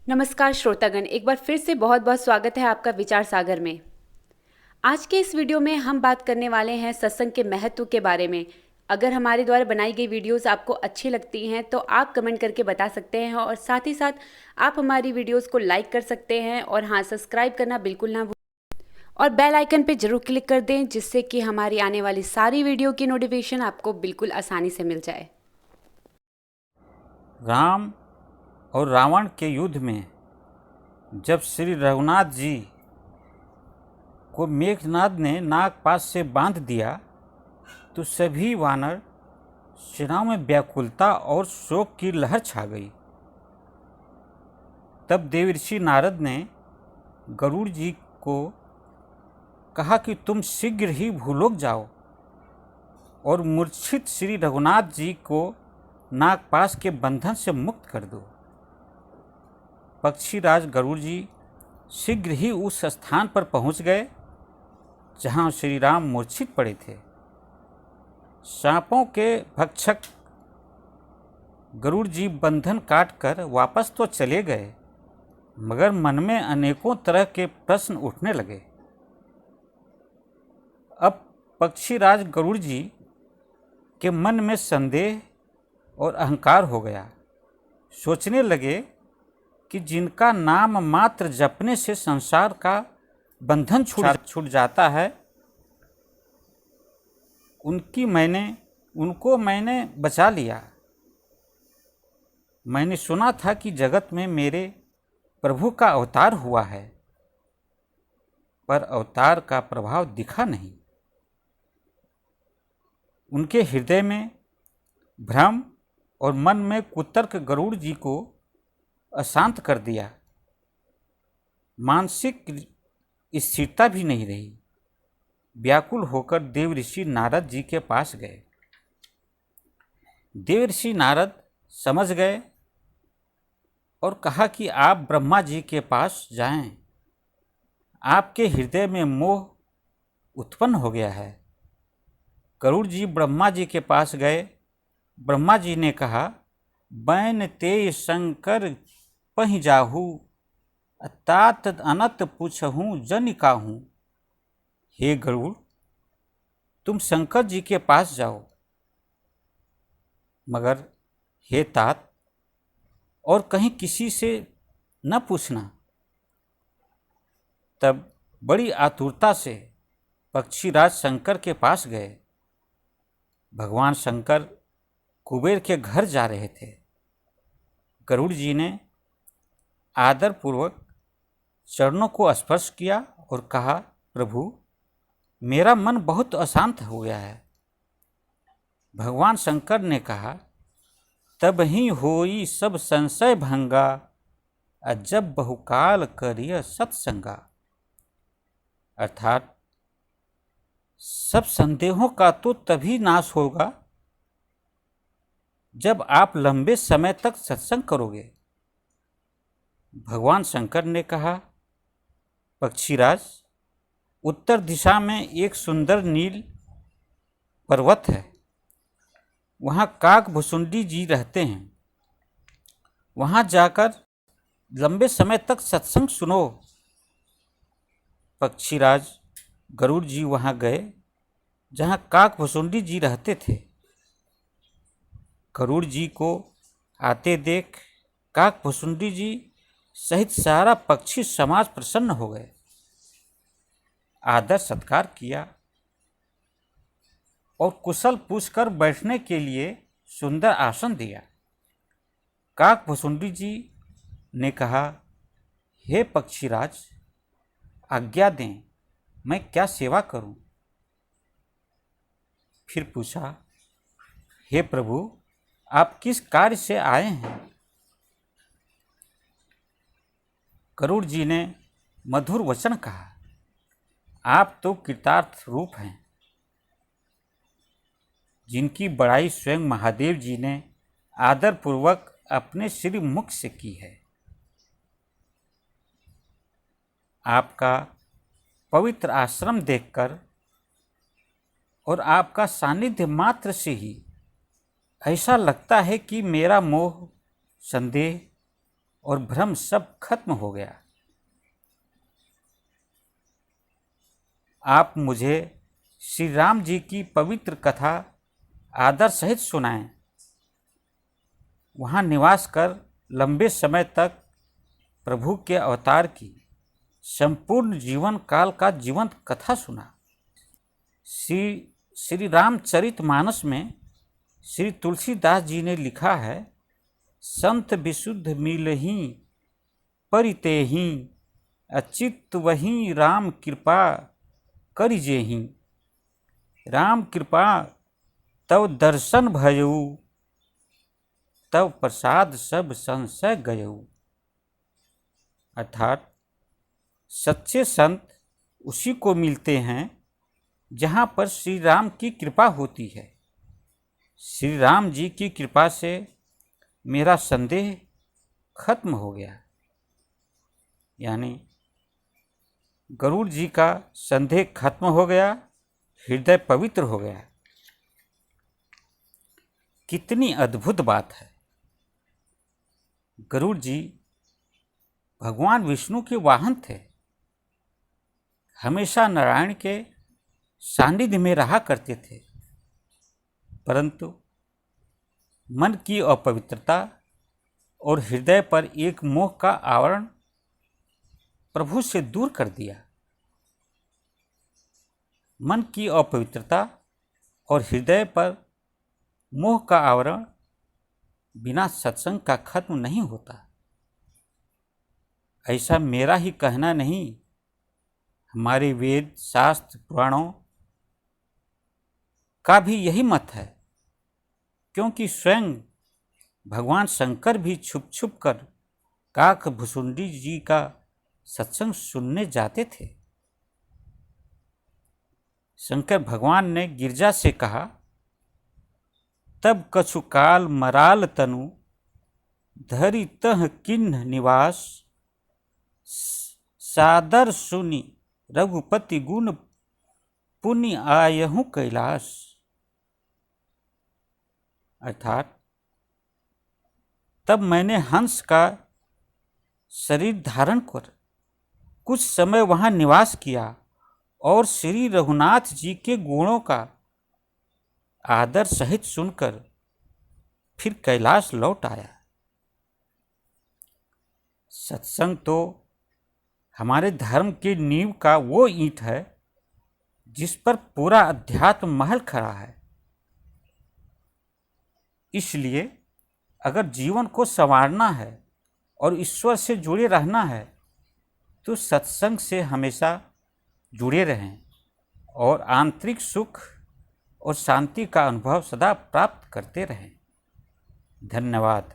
नमस्कार श्रोतागण, एक बार फिर से बहुत बहुत स्वागत है आपका विचार सागर में। आज के इस वीडियो में हम बात करने वाले हैं सत्संग के महत्व के बारे में। अगर हमारे द्वारा बनाई गई वीडियोस आपको अच्छी लगती हैं तो आप कमेंट करके बता सकते हैं और साथ ही साथ आप हमारी वीडियोस को लाइक कर सकते हैं और हाँ, सब्सक्राइब करना बिल्कुल ना भूलें और बेल आइकन पे ज़रूर क्लिक कर दें, जिससे कि हमारी आने वाली सारी वीडियो की नोटिफिकेशन आपको बिल्कुल आसानी से मिल जाए। राम और रावण के युद्ध में जब श्री रघुनाथ जी को मेघनाद ने नागपाश से बांध दिया तो सभी वानर सेनाओं में व्याकुलता और शोक की लहर छा गई। तब देवर्षि नारद ने गरुड़ जी को कहा कि तुम शीघ्र ही भूलोक जाओ और मूर्छित श्री रघुनाथ जी को नागपाश के बंधन से मुक्त कर दो। पक्षीराज गरुड़ जी शीघ्र ही उस स्थान पर पहुंच गए जहां श्री राम मूर्छित पड़े थे। सांपों के भक्षक गरुड़ जी बंधन काटकर वापस तो चले गए, मगर मन में अनेकों तरह के प्रश्न उठने लगे। अब पक्षीराज गरुड़ जी के मन में संदेह और अहंकार हो गया। सोचने लगे कि जिनका नाम मात्र जपने से संसार का बंधन छूट जाता है, उनको मैंने बचा लिया। मैंने सुना था कि जगत में मेरे प्रभु का अवतार हुआ है, पर अवतार का प्रभाव दिखा नहीं। उनके हृदय में भ्रम और मन में कुतर्क गरुड़ जी को अशांत कर दिया। मानसिक स्थिरता भी नहीं रही। व्याकुल होकर देवऋषि नारद जी के पास गए। देवऋषि नारद समझ गए और कहा कि आप ब्रह्मा जी के पास जाएं। आपके हृदय में मोह उत्पन्न हो गया है। गरुड़ जी ब्रह्मा जी के पास गए। ब्रह्मा जी ने कहा, बैन ते शंकर पहि जाहू, तात अनत पूछहूँ जन काहूँ। हे गरुड़, तुम शंकर जी के पास जाओ, मगर हे तात, और कहीं किसी से न पूछना। तब बड़ी आतुरता से पक्षीराज शंकर के पास गए। भगवान शंकर कुबेर के घर जा रहे थे। गरुड़ जी ने आदरपूर्वक चरणों को स्पर्श किया और कहा, प्रभु, मेरा मन बहुत अशांत हो गया है। भगवान शंकर ने कहा, तब ही होई सब संशय भंगा, जब बहुकाल करिय सत्संगा। अर्थात सब संदेहों का तो तभी नाश होगा जब आप लंबे समय तक सत्संग करोगे। भगवान शंकर ने कहा, पक्षीराज, उत्तर दिशा में एक सुंदर नील पर्वत है। वहाँ काकभुसुंडी जी रहते हैं। वहाँ जाकर लंबे समय तक सत्संग सुनो। पक्षीराज गरुड़ जी वहाँ गए जहाँ काकभुसुंडी जी रहते थे। गरुड़ जी को आते देख काकभुसुंडी जी सहित सारा पक्षी समाज प्रसन्न हो गए। आदर सत्कार किया और कुशल पूछकर बैठने के लिए सुंदर आसन दिया। काकभुसुंडी जी ने कहा, हे पक्षीराज, आज्ञा दें, मैं क्या सेवा करूं? फिर पूछा, हे प्रभु, आप किस कार्य से आए हैं? गरुड़ जी ने मधुर वचन कहा, आप तो कृतार्थ रूप हैं, जिनकी बड़ाई स्वयं महादेव जी ने आदरपूर्वक अपने श्री मुख से की है। आपका पवित्र आश्रम देखकर और आपका सानिध्य मात्र से ही ऐसा लगता है कि मेरा मोह, संदेह और भ्रम सब खत्म हो गया। आप मुझे श्री राम जी की पवित्र कथा आदर सहित सुनाएं। वहाँ निवास कर लंबे समय तक प्रभु के अवतार की संपूर्ण जीवन काल का जीवंत कथा सुना। श्री रामचरितमानस में श्री तुलसीदास जी ने लिखा है, संत विशुद्ध मिलहि परितेहि, अचित वही राम कृपा करिजेहि। राम कृपा तव दर्शन भयऊ, तव प्रसाद सब संशय गयऊ। अर्थात सच्चे संत उसी को मिलते हैं जहाँ पर श्री राम की कृपा होती है। श्री राम जी की कृपा से मेरा संदेह खत्म हो गया। यानी गरुड़ जी का संदेह खत्म हो गया, हृदय पवित्र हो गया। कितनी अद्भुत बात है। गरुड़ जी भगवान विष्णु के वाहन थे, हमेशा नारायण के सानिध्य में रहा करते थे, परंतु मन की अपवित्रता और हृदय पर एक मोह का आवरण प्रभु से दूर कर दिया। मन की अपवित्रता और हृदय पर मोह का आवरण बिना सत्संग का खत्म नहीं होता। ऐसा मेरा ही कहना नहीं, हमारे वेद शास्त्र पुराणों का भी यही मत है, क्योंकि स्वयं भगवान शंकर भी छुप छुप कर काक भुसुंडी जी का सत्संग सुनने जाते थे। शंकर भगवान ने गिरजा से कहा, तब कछु काल मराल तनु, धरि तह किन्ह निवास, सादर सुनि रघुपति गुण पुण्य आयहु कैलाश। अर्थात तब मैंने हंस का शरीर धारण कर कुछ समय वहाँ निवास किया और श्री रघुनाथ जी के गुणों का आदर सहित सुनकर फिर कैलाश लौट आया। सत्संग तो हमारे धर्म की नींव का वो ईंट है जिस पर पूरा अध्यात्म महल खड़ा है। इसलिए अगर जीवन को संवारना है और ईश्वर से जुड़े रहना है तो सत्संग से हमेशा जुड़े रहें और आंतरिक सुख और शांति का अनुभव सदा प्राप्त करते रहें। धन्यवाद।